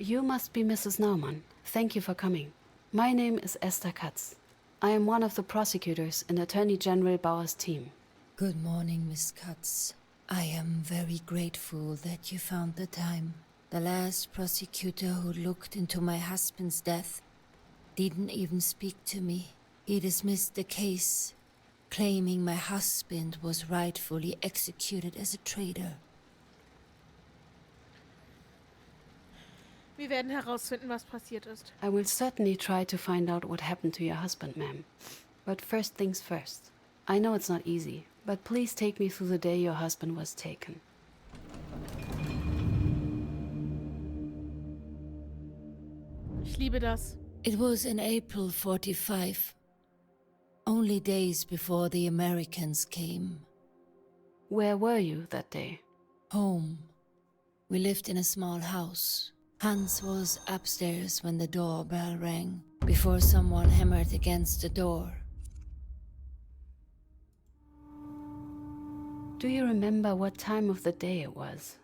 You must be Mrs. Naumann. Thank you for coming. My name is Esther Katz. I am one of the prosecutors in Attorney General Bauer's team. Good morning, Miss Katz. I am very grateful that you found the time. The last prosecutor who looked into my husband's death didn't even speak to me. He dismissed the case, claiming my husband was rightfully executed as a traitor. Wir werden herausfinden, was passiert ist. I will certainly try to find out what happened to your husband, ma'am. But first things first. I know it's not easy, but please take me through the day your husband was taken. Ich liebe das. It was in April 45, only days before the Americans came. Where were you that day? Home. We lived in a small house. Hans was upstairs when the doorbell rang, before someone hammered against the door. Do you remember what time of the day it was?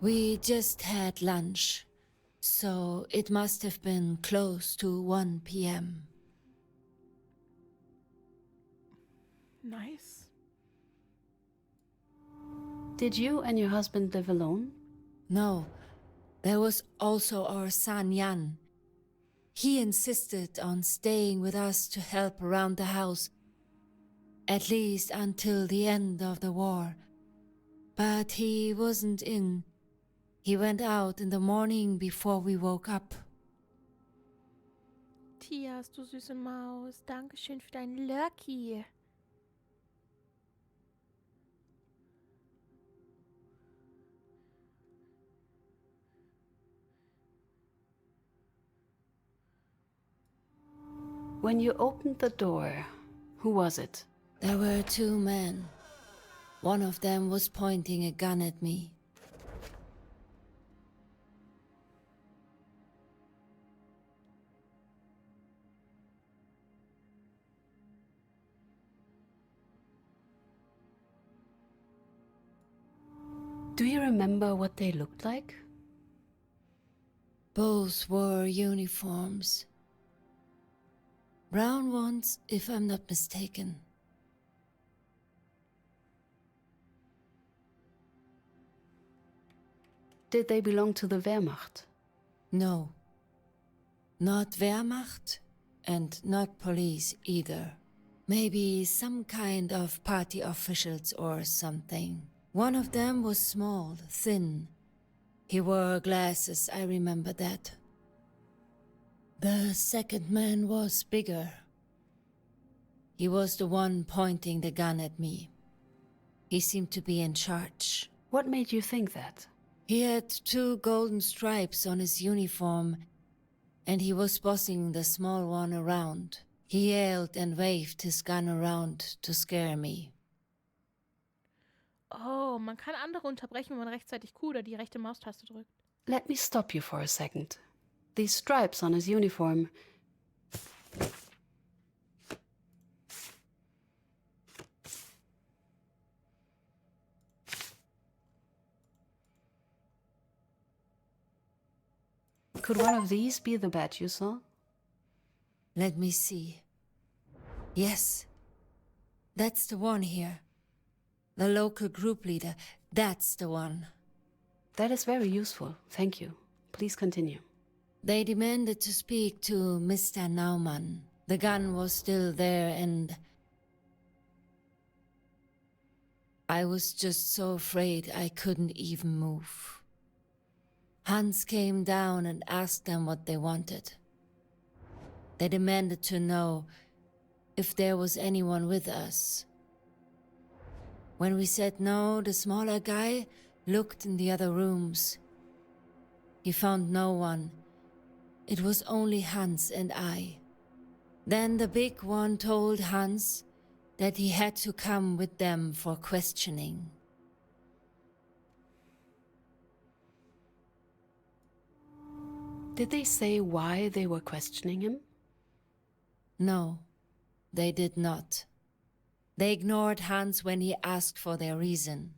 We just had lunch, so it must have been close to 1 p.m. Nice. Did you and your husband live alone? No, there was also our son Jan. He insisted on staying with us to help around the house, at least until the end of the war. But he wasn't in. He went out in the morning before we woke up. Tias, du süße Maus. Dankeschön für dein Lucky. When you opened the door, who was it? There were 2 men. One of them was pointing a gun at me. Do you remember what they looked like? Both wore uniforms. Brown ones, if I'm not mistaken. Did they belong to the Wehrmacht? No. Not Wehrmacht and not police either. Maybe some kind of party officials or something. One of them was small, thin. He wore glasses, I remember that. The second man was bigger. He was the one pointing the gun at me. He seemed to be in charge. What made you think that? He had 2 golden stripes on his uniform, and he was bossing the small one around. He yelled and waved his gun around to scare me. Oh, man kann andere unterbrechen, wenn man rechtzeitig Q oder die rechte Maustaste drückt. Let me stop you for a second. These stripes on his uniform... Could one of these be the badge you saw? Let me see. Yes, that's the one here. The local group leader, that's the one. That is very useful, thank you. Please continue. They demanded to speak to Mr. Naumann. The gun was still there and... I was just so afraid I couldn't even move. Hans came down and asked them what they wanted. They demanded to know if there was anyone with us. When we said no, the smaller guy looked in the other rooms. He found no one. It was only Hans and I. Then the big one told Hans that he had to come with them for questioning. Did they say why they were questioning him? No, they did not. They ignored Hans when he asked for their reason.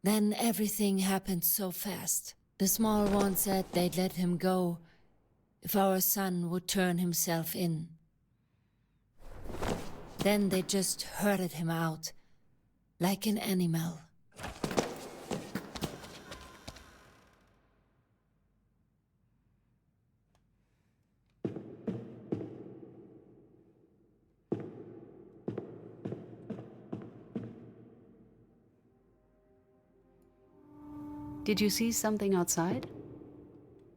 Then everything happened so fast. The small one said they'd let him go if our son would turn himself in. Then they just herded him out, like an animal. Did you see something outside?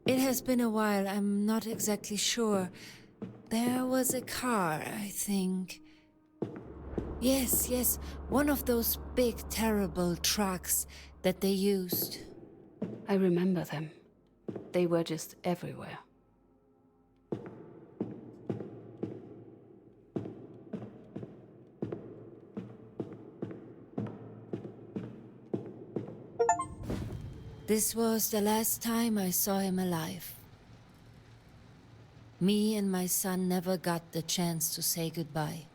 It has been a while, I'm not exactly sure. There was a car, I think. Yes, one of those big, terrible trucks that they used. I remember them. They were just everywhere. This was the last time I saw him alive. Me and my son never got the chance to say goodbye.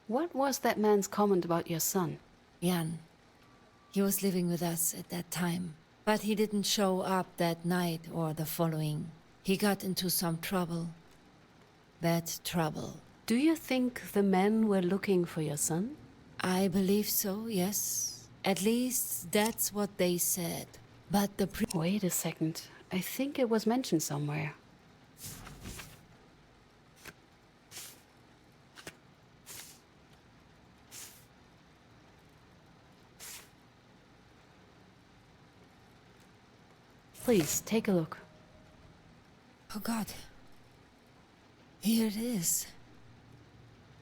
What was that man's comment about your son? Jan. He was living with us at that time, but he didn't show up that night or the following. He got into some trouble. Bad trouble. Do you think the men were looking for your son? I believe so, yes. At least that's what they said. But the Wait a second. I think it was mentioned somewhere. Please, take a look. Oh God. Here it is.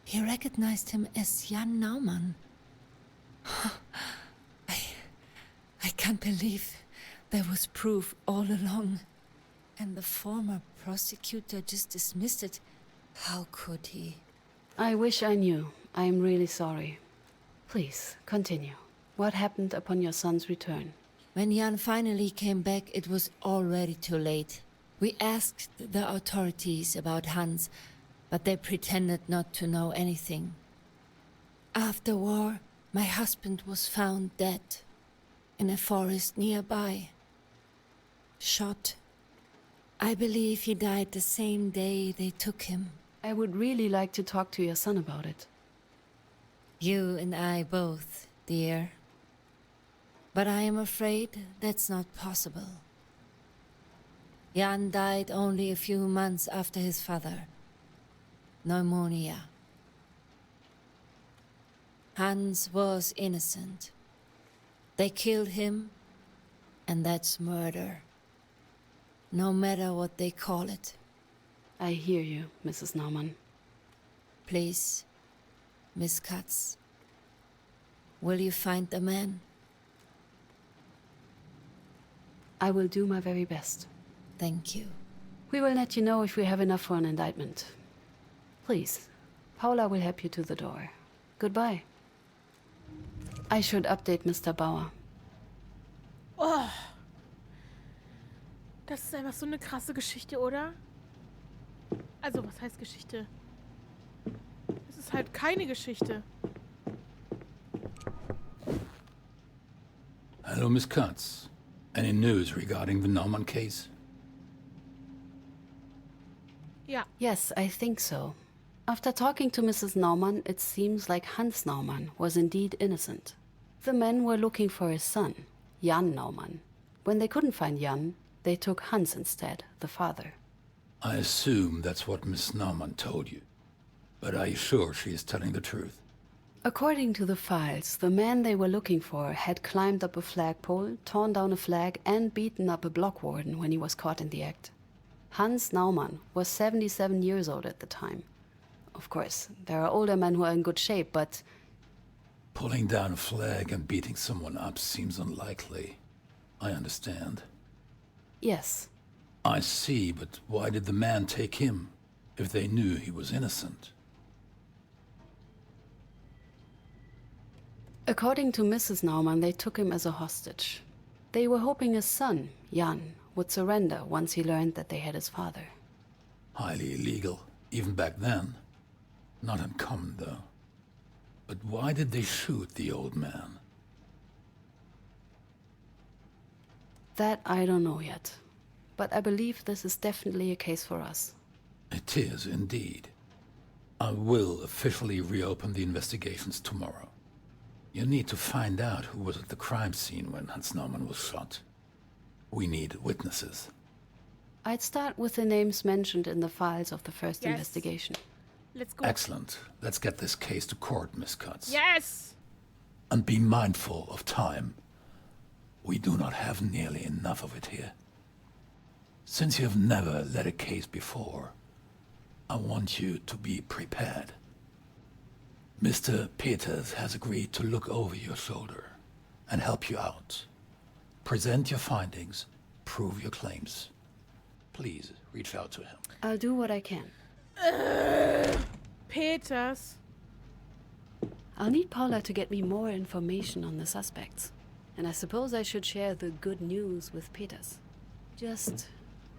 He recognized him as Jan Naumann. I can't believe there was proof all along. And the former prosecutor just dismissed it. How could he? I wish I knew. I am really sorry. Please, continue. What happened upon your son's return? When Jan finally came back, it was already too late. We asked the authorities about Hans, but they pretended not to know anything. After war, my husband was found dead in a forest nearby. Shot. I believe he died the same day they took him. I would really like to talk to your son about it. You and I both, dear. But I am afraid that's not possible. Jan died only a few months after his father. Pneumonia. Hans was innocent. They killed him, and that's murder. No matter what they call it. I hear you, Mrs. Naumann. Please, Miss Katz, will you find the man? I will do my very best. Thank you. We will let you know if we have enough for an indictment. Please, Paula will help you to the door. Goodbye. I should update Mr. Bauer. Oh. Das ist einfach so eine krasse Geschichte, oder? Also, was heißt Geschichte? Es ist halt keine Geschichte. Hello, Miss Katz. Any news regarding the Naumann case? Ja. Yes, I think so. After talking to Mrs. Naumann, it seems like Hans Naumann was indeed innocent. The men were looking for his son, Jan Naumann. When they couldn't find Jan, they took Hans instead, the father. I assume that's what Miss Naumann told you. But are you sure she is telling the truth? According to the files, the man they were looking for had climbed up a flagpole, torn down a flag, and beaten up a block warden when he was caught in the act. Hans Naumann was 77 years old at the time. Of course, there are older men who are in good shape, but... Pulling down a flag and beating someone up seems unlikely. I understand. Yes. I see, but why did the man take him, if they knew he was innocent? According to Mrs. Naumann, they took him as a hostage. They were hoping his son, Jan, would surrender once he learned that they had his father. Highly illegal, even back then. Not uncommon, though. But why did they shoot the old man? That I don't know yet. But I believe this is definitely a case for us. It is indeed. I will officially reopen the investigations tomorrow. You need to find out who was at the crime scene when Hans Naumann was shot. We need witnesses. I'd start with the names mentioned in the files of the first Yes. investigation. Let's go. Excellent. Let's get this case to court, Miss Cutts. Yes! And be mindful of time. We do not have nearly enough of it here. Since you have never led a case before, I want you to be prepared. Mr. Peters has agreed to look over your shoulder and help you out. Present your findings, prove your claims. Please reach out to him. I'll do what I can. Peters. I'll need Paula to get me more information on the suspects. And I suppose I should share the good news with Peters. Just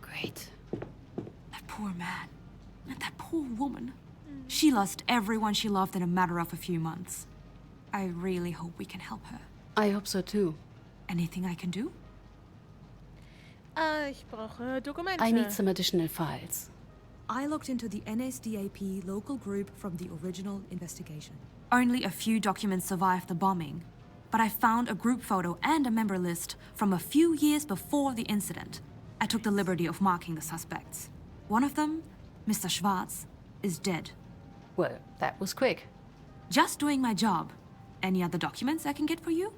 great. That poor man. And that poor woman. She lost everyone she loved in a matter of a few months. I really hope we can help her. I hope so too. Anything I can do? Ich brauche Dokumente. I need some additional files. I looked into the NSDAP local group from the original investigation. Only a few documents survived the bombing, but I found a group photo and a member list from a few years before the incident. I took the liberty of marking the suspects. One of them, Mr. Schwarz, is dead. Well, that was quick. Just doing my job. Any other documents I can get for you?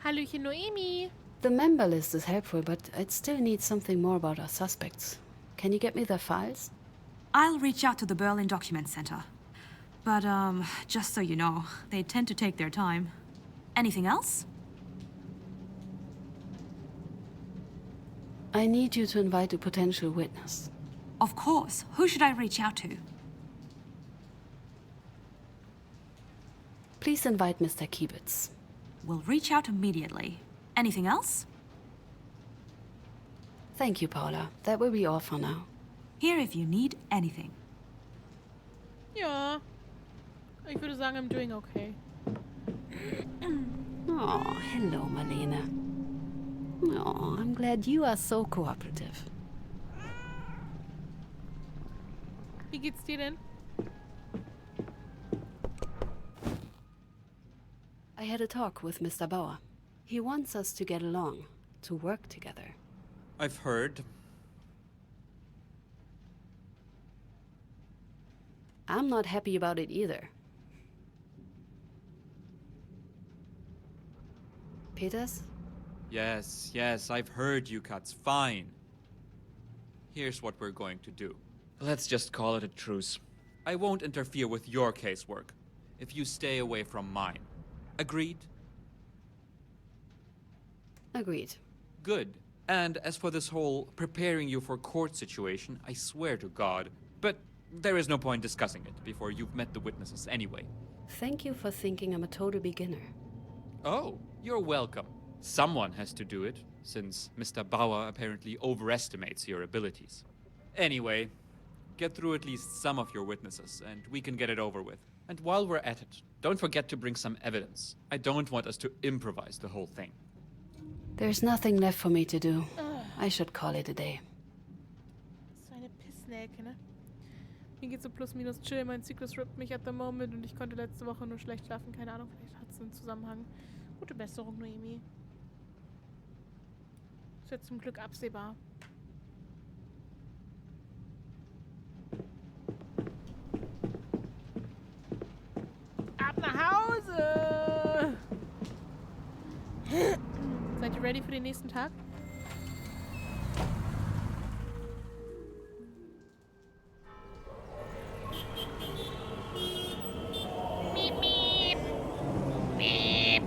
Hallöchen, Noemi. The member list is helpful, but I'd still need something more about our suspects. Can you get me their files? I'll reach out to the Berlin Document Center. But, just so you know, they tend to take their time. Anything else? I need you to invite a potential witness. Of course. Who should I reach out to? Please invite Mr. Kiebitz. We'll reach out immediately. Anything else? Thank you, Paula. That will be all for now. Here if you need anything. Ja. Ich würde sagen, I'm doing okay. Oh, hello, Marlene. Oh, I'm glad you are so cooperative. Wie geht's dir denn? I had a talk with Mr. Bauer. He wants us to get along, to work together. I've heard. I'm not happy about it either. Peters? Yes, I've heard you, Katz. Fine. Here's what we're going to do. Let's just call it a truce. I won't interfere with your casework if you stay away from mine. Agreed? Agreed. Good. And as for this whole preparing you for court situation, I swear to God. But there is no point discussing it before you've met the witnesses anyway. Thank you for thinking I'm a total beginner. Oh, you're welcome. Someone has to do it, since Mr. Bauer apparently overestimates your abilities. Anyway, get through at least some of your witnesses, and we can get it over with. And while we're at it, don't forget to bring some evidence. I don't want us to improvise the whole thing. There's nothing left for me to do. I should call it a day. So eine Pissnäke, ne? Mir geht so plus minus chill. Mein Zyklus rippt mich at the moment und ich konnte letzte Woche nur schlecht schlafen. Keine Ahnung, vielleicht hat es einen Zusammenhang. Gute Besserung, Noemi. Ist ja zum Glück absehbar. Ab nach Hause! Seid ihr ready für den nächsten Tag? Miep, miep. Miep.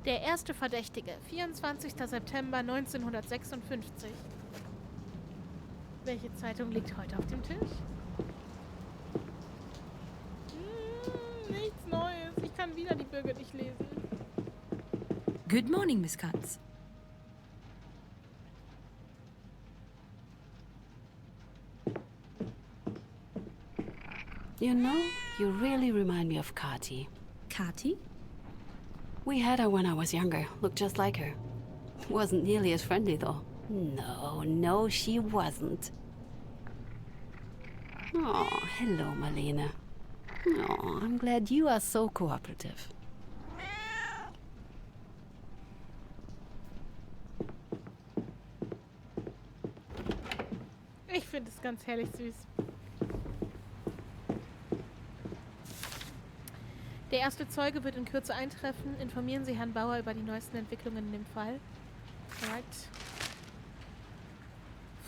Der erste Verdächtige, 24. September 1956. Welche Zeitung liegt heute auf dem Tisch? Nichts Neues. Ich kann wieder die Bürger nicht lesen. Good morning, Miss Katz. You know, you really remind me of Kati. Kati? We had her when I was younger. Looked just like her. Wasn't nearly as friendly, though. No, she wasn't. Oh, hello, Marlene. Oh, I'm glad you are so cooperative. Ich finde es ganz herrlich süß. Der erste Zeuge wird in Kürze eintreffen. Informieren Sie Herrn Bauer über die neuesten Entwicklungen in dem Fall. Right.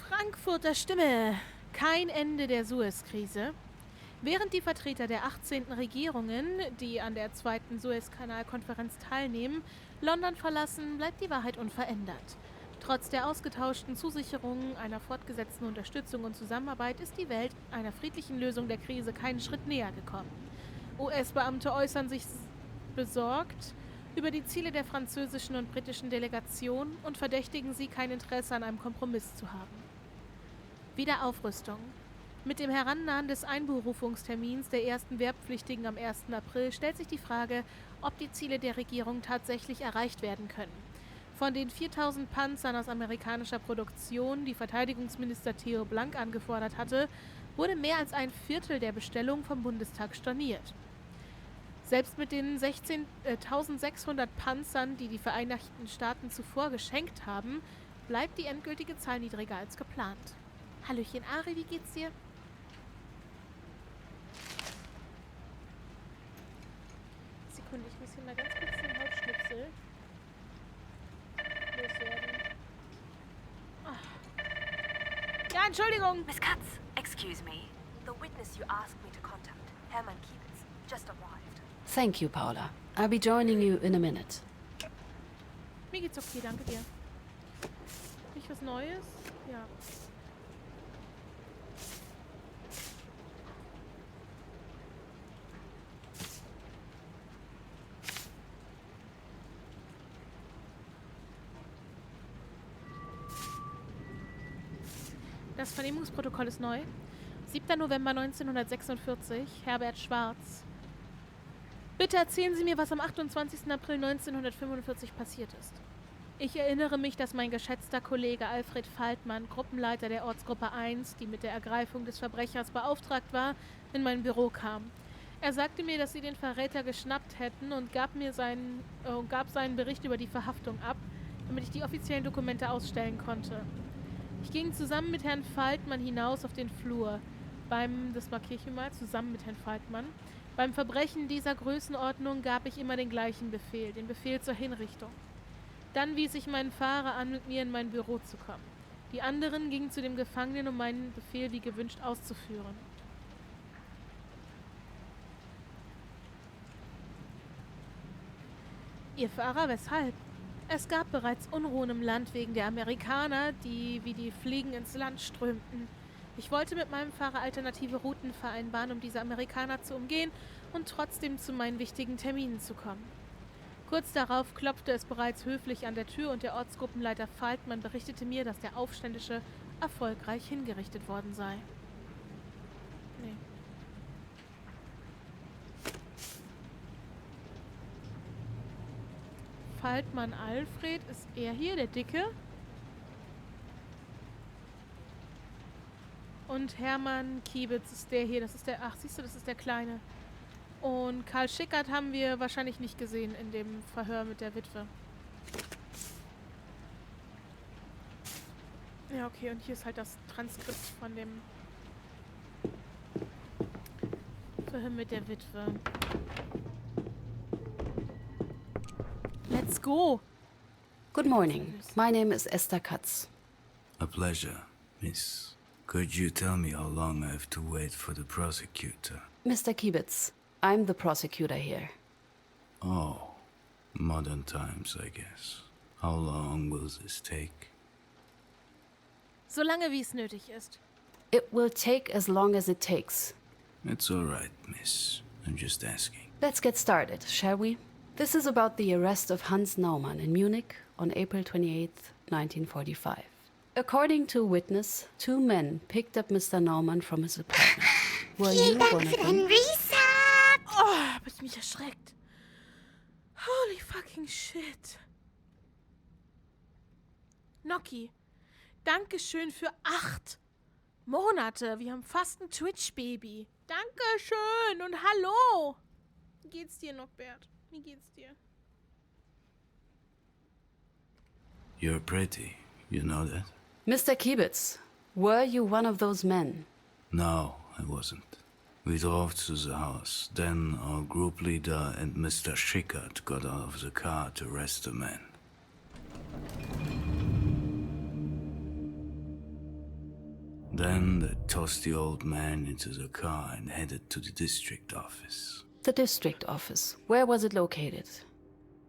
Frankfurter Stimme. Kein Ende der Suezkrise. Während die Vertreter der 18. Regierungen, die an der 2. Suezkanalkonferenz teilnehmen, London verlassen, bleibt die Wahrheit unverändert. Trotz der ausgetauschten Zusicherungen einer fortgesetzten Unterstützung und Zusammenarbeit ist die Welt einer friedlichen Lösung der Krise keinen Schritt näher gekommen. US-Beamte äußern sich besorgt über die Ziele der französischen und britischen Delegation und verdächtigen sie, kein Interesse an einem Kompromiss zu haben. Wiederaufrüstung. Mit dem Herannahen des Einberufungstermins der ersten Wehrpflichtigen am 1. April stellt sich die Frage, ob die Ziele der Regierung tatsächlich erreicht werden können. Von den 4000 Panzern aus amerikanischer Produktion, die Verteidigungsminister Theo Blank angefordert hatte, wurde mehr als ein Viertel der Bestellung vom Bundestag storniert. Selbst mit den 16.600 Panzern, die die Vereinigten Staaten zuvor geschenkt haben, bleibt die endgültige Zahl niedriger als geplant. Hallöchen Ari, wie geht's dir? Sekunde, ich muss hier mal ganz kurz den Hautschnipsel loswerden. Ja, Entschuldigung! Miss Katz, excuse me. The witness you asked me to contact, Hermann Kiewitz, just arrived. Thank you, Paula. I'll be joining you in a minute. Mir geht's okay, danke dir. Nicht was Neues? Ja. Das Vernehmungsprotokoll ist neu. 7. November 1946, Herbert Schwarz. Bitte erzählen Sie mir, was am 28. April 1945 passiert ist. Ich erinnere mich, dass mein geschätzter Kollege Alfred Faltmann, Gruppenleiter der Ortsgruppe 1, die mit der Ergreifung des Verbrechers beauftragt war, in mein Büro kam. Er sagte mir, dass sie den Verräter geschnappt hätten und gab seinen Bericht über die Verhaftung ab, damit ich die offiziellen Dokumente ausstellen konnte. Ich ging zusammen mit Herrn Faltmann hinaus auf den Flur. Das markiere ich mir mal, zusammen mit Herrn Faltmann. Beim Verbrechen dieser Größenordnung gab ich immer den gleichen Befehl, den Befehl zur Hinrichtung. Dann wies ich meinen Fahrer an, mit mir in mein Büro zu kommen. Die anderen gingen zu dem Gefangenen, um meinen Befehl wie gewünscht auszuführen. Ihr Fahrer, weshalb? Es gab bereits Unruhen im Land wegen der Amerikaner, die wie die Fliegen ins Land strömten. Ich wollte mit meinem Fahrer alternative Routen vereinbaren, um diese Amerikaner zu umgehen und trotzdem zu meinen wichtigen Terminen zu kommen. Kurz darauf klopfte es bereits höflich an der Tür und der Ortsgruppenleiter Faltmann berichtete mir, dass der Aufständische erfolgreich hingerichtet worden sei. Nee. Faltmann Alfred, ist er hier, der Dicke? Und Hermann Kiewitz ist der hier, das ist der, ach siehst du, das ist der Kleine. Und Karl Schickert haben wir wahrscheinlich nicht gesehen in dem Verhör mit der Witwe. Ja, okay, und hier ist halt das Transkript von dem Verhör mit der Witwe. Let's go! Good morning. My name is Esther Katz. A pleasure, miss. Could you tell me how long I have to wait for the prosecutor? Mr. Kiebitz, I'm the prosecutor here. Oh, modern times, I guess. How long will this take? So lange wie es nötig ist. It will take as long as it takes. It's all right, miss. I'm just asking. Let's get started, shall we? This is about the arrest of Hans Naumann in Munich on April 28, 1945. According to a witness, 2 men picked up Mr. Naumann from his apartment. Were you one of them? Oh, hab ich mich erschreckt. Holy fucking shit. Noki, Dankeschön für 8 Monate. Wir haben fast ein Twitch-Baby. Dankeschön und hallo. Wie geht's dir, Nockbert? Wie geht's dir? You're pretty, you know that? Mr. Kiebitz, were you one of those men? No, I wasn't. We drove to the house. Then our group leader and Mr. Schickert got out of the car to arrest the man. Then they tossed the old man into the car and headed to the district office. The district office. Where was it located?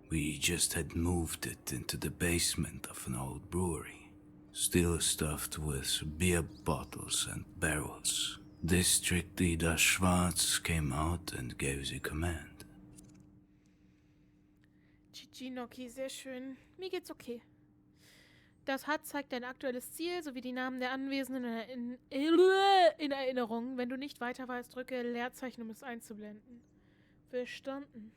We just had moved it into the basement of an old brewery, still stuffed with beer bottles and barrels. District Leader Schwarz came out and gave the command. GG, Noki, sehr schön. Mir geht's okay. Das HUD zeigt dein aktuelles Ziel sowie die Namen der Anwesenden in Erinnerung. Wenn du nicht weiter weißt, drücke Leerzeichen, um es einzublenden. Verstanden.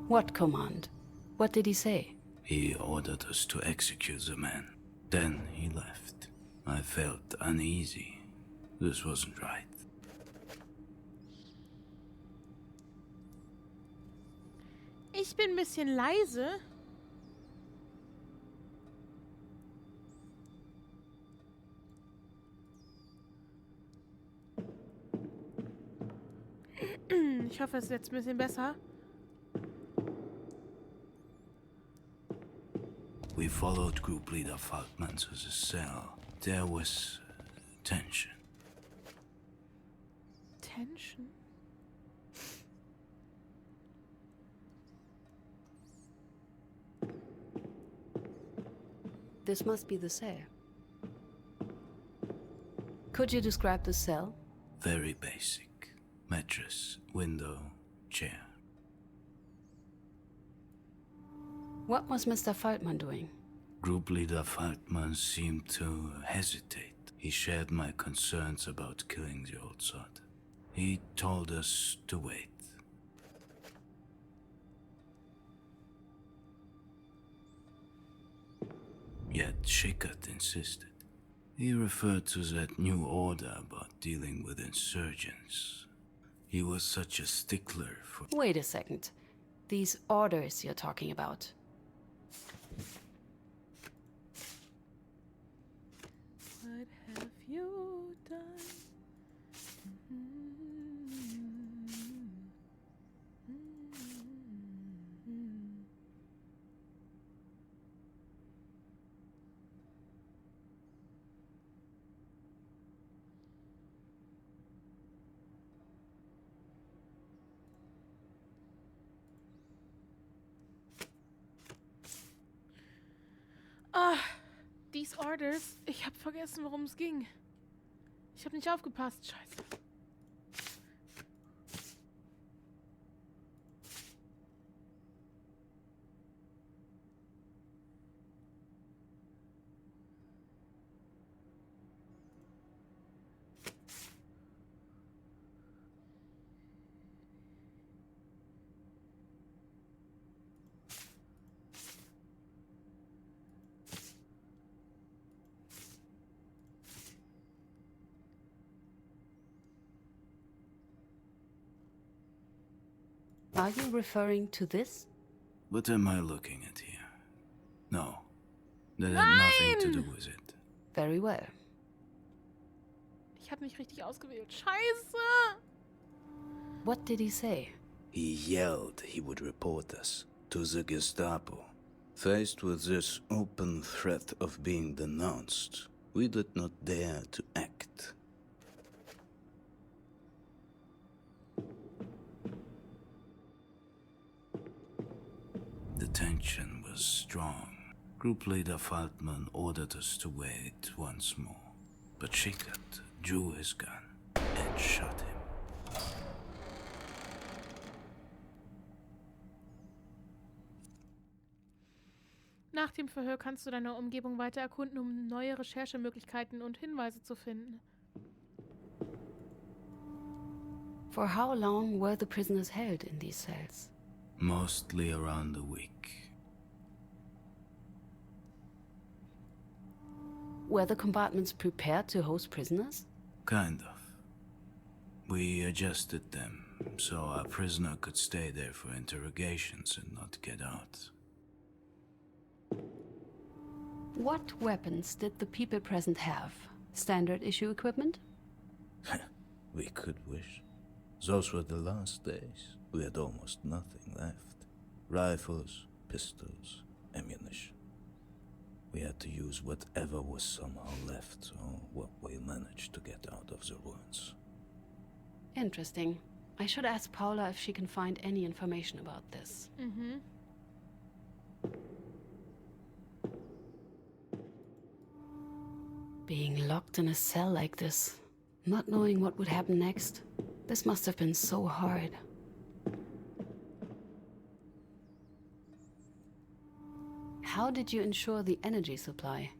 What command? What did he say? He ordered us to execute the man. Then he left. I felt uneasy. This wasn't right. Ich bin ein bisschen leise. Ich hoffe, es ist jetzt ein bisschen besser. We followed Group Leader Falkman to the cell. There was tension. Tension? This must be the cell. Could you describe the cell? Very basic. Mattress, window, chair. What was Mr. Faltman doing? Group Leader Falkman seemed to hesitate. He shared my concerns about killing the old sod. He told us to wait. Yet Schickert insisted. He referred to that new order about dealing with insurgents. He was such a stickler for... Wait a second. These orders you're talking about. What have you done? Ah, these orders. Ich hab vergessen, worum es ging. Ich hab nicht aufgepasst. Scheiße. Are you referring to this? What am I looking at here? No, that had nothing to do with it. Very well. Ich hab nicht richtig ausgewählt. Scheiße! What did he say? He yelled he would report us to the Gestapo. Faced with this open threat of being denounced, we did not dare to act. The tension was strong. Group leader Faltman ordered us to wait once more, but Schickert drew his gun and shot him. Nach dem Verhör kannst du deine Umgebung weiter erkunden, um neue Recherchemöglichkeiten und Hinweise zu finden. For how long were the prisoners held in these cells? Mostly around a week. Were the compartments prepared to host prisoners? Kind of. We adjusted them so our prisoner could stay there for interrogations and not get out. What weapons did the people present have? Standard issue equipment? We could wish. Those were the last days. We had almost nothing left. Rifles, pistols, ammunition. We had to use whatever was somehow left, or what we managed to get out of the ruins. Interesting. I should ask Paula if she can find any information about this. Being locked in a cell like this, not knowing what would happen next, this must have been so hard. How did you ensure the energy supply?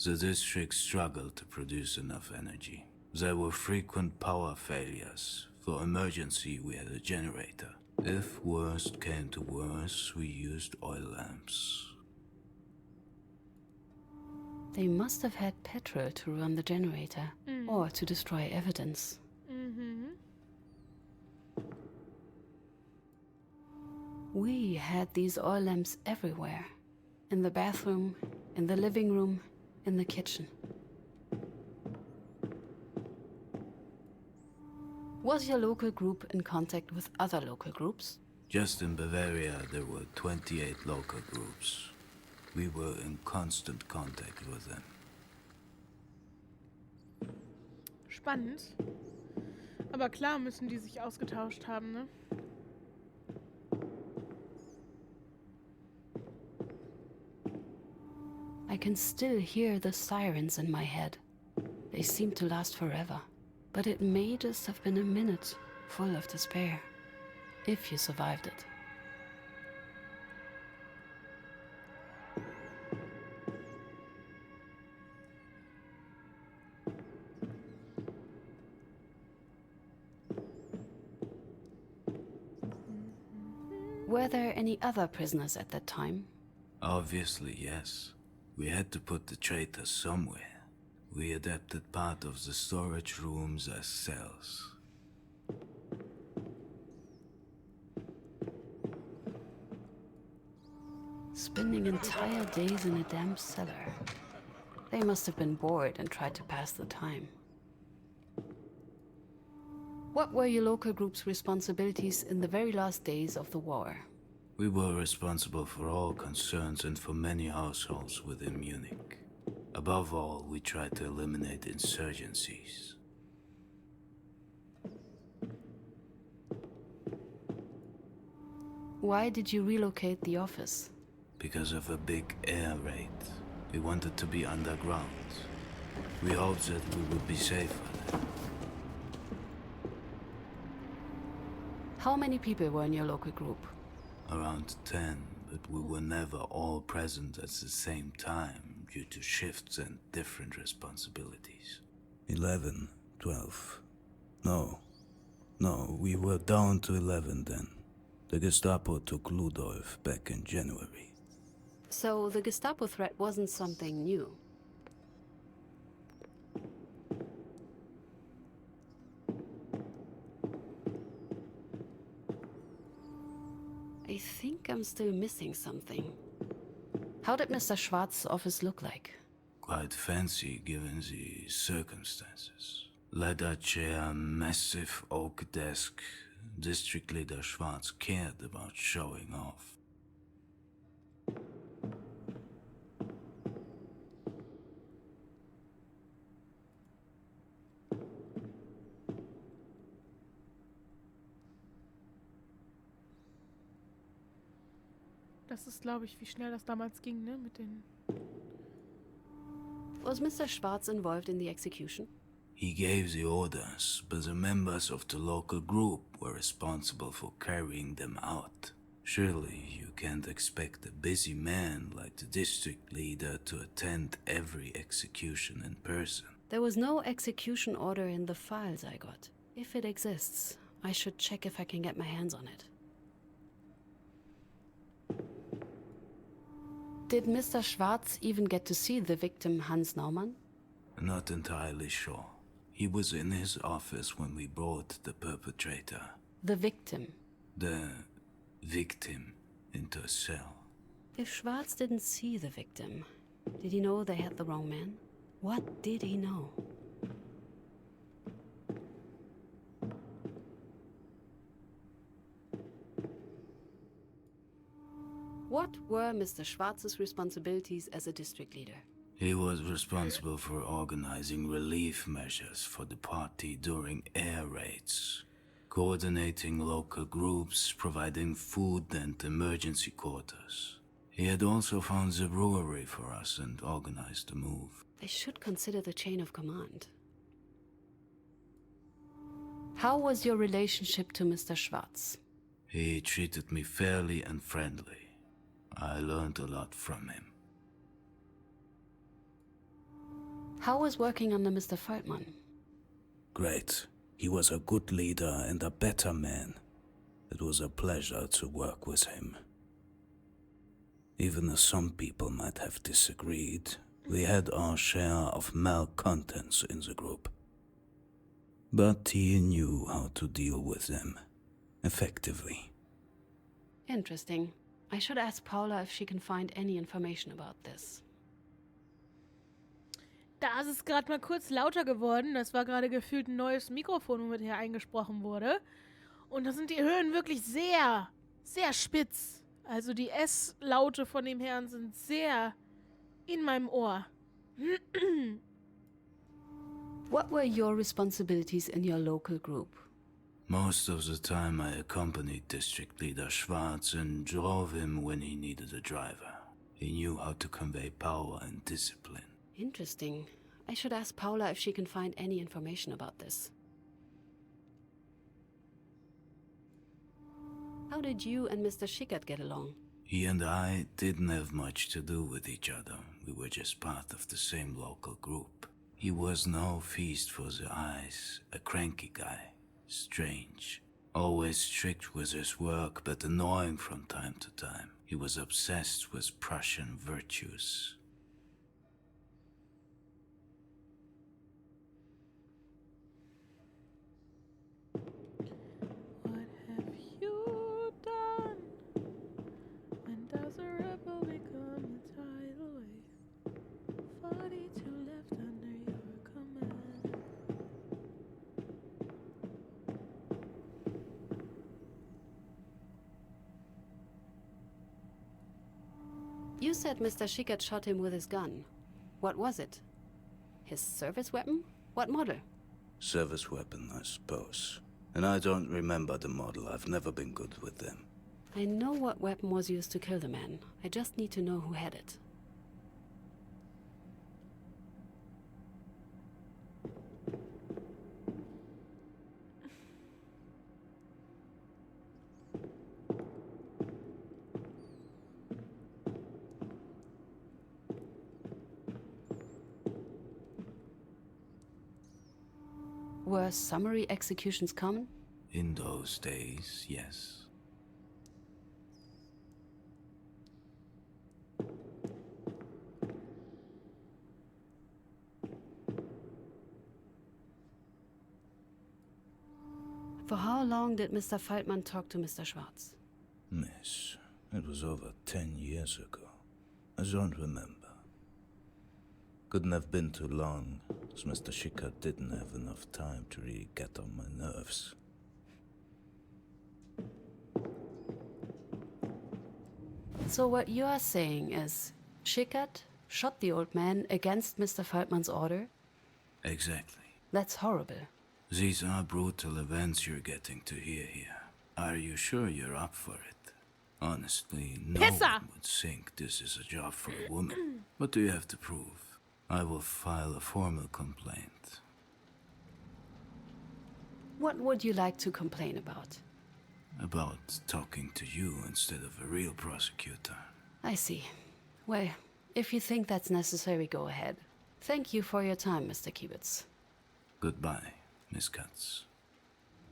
The district struggled to produce enough energy. There were frequent power failures. For emergency, we had a generator. If worst came to worst, we used oil lamps. They must have had petrol to run the generator, or to destroy evidence. We had these oil lamps everywhere. In the bathroom, in the living room, in the kitchen. Was your local group in contact with other local groups? Just in Bavaria, there were 28 local groups. We were in constant contact with them. Spannend. Aber klar müssen die sich ausgetauscht haben, ne? I can still hear the sirens in my head. They seem to last forever. But it may just have been a minute full of despair. If you survived it. Were there any other prisoners at that time? Obviously, yes. We had to put the traitors somewhere. We adapted part of the storage rooms as cells. Spending entire days in a damp cellar. They must have been bored and tried to pass the time. What were your local group's responsibilities in the very last days of the war? We were responsible for all concerns and for many households within Munich. Above all, we tried to eliminate insurgencies. Why did you relocate the office? Because of a big air raid. We wanted to be underground. We hoped that we would be safer there. How many people were in your local group? Around 10, but we were never all present at the same time due to shifts and different responsibilities. 11, 12. No, we were down to 11 then. The Gestapo took Ludolf back in January. So the Gestapo threat wasn't something new. I think I'm still missing something. How did Mr. Schwarz's office look like? Quite fancy given the circumstances. Leather chair, massive oak desk. District Leader Schwarz cared about showing off. Das ist, glaube ich, wie schnell das damals ging, ne? Mit den... Was Mr. Schwarz involved in the execution? He gave the orders, but the members of the local group were responsible for carrying them out. Surely you can't expect a busy man like the district leader to attend every execution in person. There was no execution order in the files I got. If it exists, I should check if I can get my hands on it. Did Mr. Schwarz even get to see the victim, Hans Naumann? Not entirely sure. He was in his office when we brought the perpetrator. The victim. The victim into a cell. If Schwarz didn't see the victim, did he know they had the wrong man? What did he know? What were Mr. Schwarz's responsibilities as a district leader? He was responsible for organizing relief measures for the party during air raids, coordinating local groups, providing food and emergency quarters. He had also found the brewery for us and organized the move. They should consider the chain of command. How was your relationship to Mr. Schwarz? He treated me fairly and friendly. I learned a lot from him. How was working under Mr. Feldman? Great. He was a good leader and a better man. It was a pleasure to work with him. Even as some people might have disagreed, we had our share of malcontents in the group. But he knew how to deal with them effectively. Interesting. I should ask Paula if she can find any information about this. Da ist es gerade mal kurz lauter geworden. Das war gerade gefühlt ein neues Mikrofon, womit hier eingesprochen wurde. Und da sind die Höhen wirklich sehr, sehr spitz. Also die S-Laute von dem Herrn sind sehr in meinem Ohr. What were your responsibilities in your local group? Most of the time I accompanied District Leader Schwarz and drove him when he needed a driver. He knew how to convey power and discipline. Interesting. I should ask Paula if she can find any information about this. How did you and Mr. Schickert get along? He and I didn't have much to do with each other. We were just part of the same local group. He was no feast for the eyes, a cranky guy. Strange. Always strict with his work, but annoying from time to time. He was obsessed with Prussian virtues. What have you done? When does a rebel become a tidal wave? 42 left under your command. You said Mr. Schickert shot him with his gun. What was it? His service weapon? What model? Service weapon, I suppose. And I don't remember the model. I've never been good with them. I know what weapon was used to kill the man. I just need to know who had it. Were summary executions common? In those days, yes. For how long did Mr. Feldman talk to Mr. Schwarz? Miss, it was over 10 years ago. I don't remember. Couldn't have been too long, as Mr. Schickert didn't have enough time to really get on my nerves. So what you are saying is, Schickert shot the old man against Mr. Feldman's order? Exactly. That's horrible. These are brutal events you're getting to hear here. Are you sure you're up for it? Honestly, no one would think this is a job for a woman. What do you have to prove? I will file a formal complaint. What would you like to complain about? About talking to you instead of a real prosecutor. I see. Well, if you think that's necessary, go ahead. Thank you for your time, Mr. Kiebitz. Goodbye, Miss Katz.